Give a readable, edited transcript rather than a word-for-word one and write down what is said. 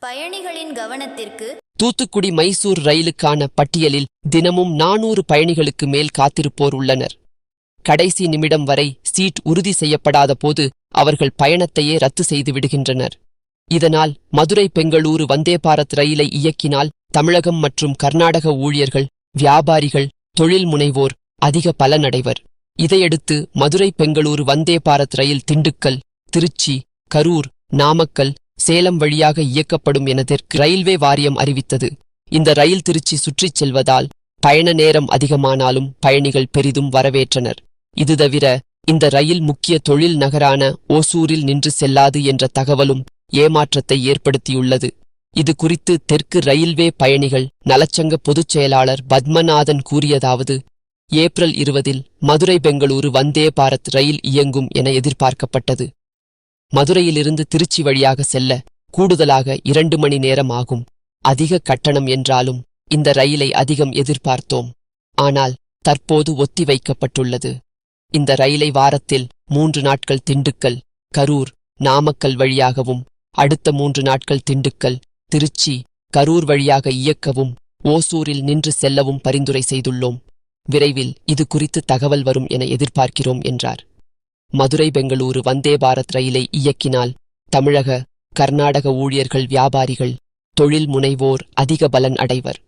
பயணிகளின் கவனத்திற்கு. தூத்துக்குடி மைசூர் ரயிலுக்கான பட்டியலில் தினமும் 400 பயணிகளுக்கு மேல் காத்திருப்போர் உள்ளனர். கடைசி நிமிடம் வரை சீட் உறுதி செய்யப்படாத போது அவர்கள் பயணத்தையே ரத்து செய்து விடுகின்றனர். இதனால் மதுரை பெங்களூரு வந்தே பாரத் ரயிலை இயக்கினால் தமிழகம் மற்றும் கர்நாடக ஊழியர்கள், வியாபாரிகள், தொழில் முனைவோர் அதிக பலனடைவர். இதையடுத்து மதுரை பெங்களூரு வந்தே பாரத் ரயில் திண்டுக்கல், திருச்சி, கரூர், நாமக்கல், சேலம் வழியாக இயக்கப்படும் என தெற்கு ரயில்வே வாரியம் அறிவித்தது. இந்த ரயில் திருச்சி சுற்றிச் செல்வதால் பயண நேரம் அதிகமானாலும் பயணிகள் பெரிதும் வரவேற்றனர். இது தவிர இந்த ரயில் முக்கிய தொழில் நகரான ஓசூரில் நின்று செல்லாது என்ற தகவலும் ஏமாற்றத்தை ஏற்படுத்தியுள்ளது. இது குறித்து தெற்கு ரயில்வே பயணிகள் நலச்சங்க பொதுச் செயலாளர் பத்மநாதன் கூறியதாவது: ஏப்ரல் 20 மதுரை பெங்களூரு வந்தே பாரத் ரயில் இயங்கும் என எதிர்பார்க்கப்பட்டது. மதுரையிலிருந்து திருச்சி வழியாக செல்ல கூடுதலாக 2 மணி நேரம் ஆகும். அதிக கட்டணம் என்றாலும் இந்த ரயிலை அதிகம் எதிர்பார்த்தோம். ஆனால் தற்போது ஒத்திவைக்கப்பட்டுள்ளது. இந்த ரயிலை வாரத்தில் 3 நாட்கள் திண்டுக்கல், கரூர், நாமக்கல் வழியாகவும் அடுத்த 3 நாட்கள் திண்டுக்கல், திருச்சி, கரூர் வழியாக இயக்கவும் ஓசூரில் நின்று செல்லவும் பரிந்துரை செய்துள்ளோம். விரைவில் இது குறித்து தகவல் வரும் என எதிர்பார்க்கிறோம் என்றார். மதுரை பெங்களூரு வந்தே பாரத் ரயிலை இயக்கினால் தமிழக, கர்நாடக ஊழியர்கள், வியாபாரிகள், தொழில் முனைவோர் அதிக பலன் அடைவர்.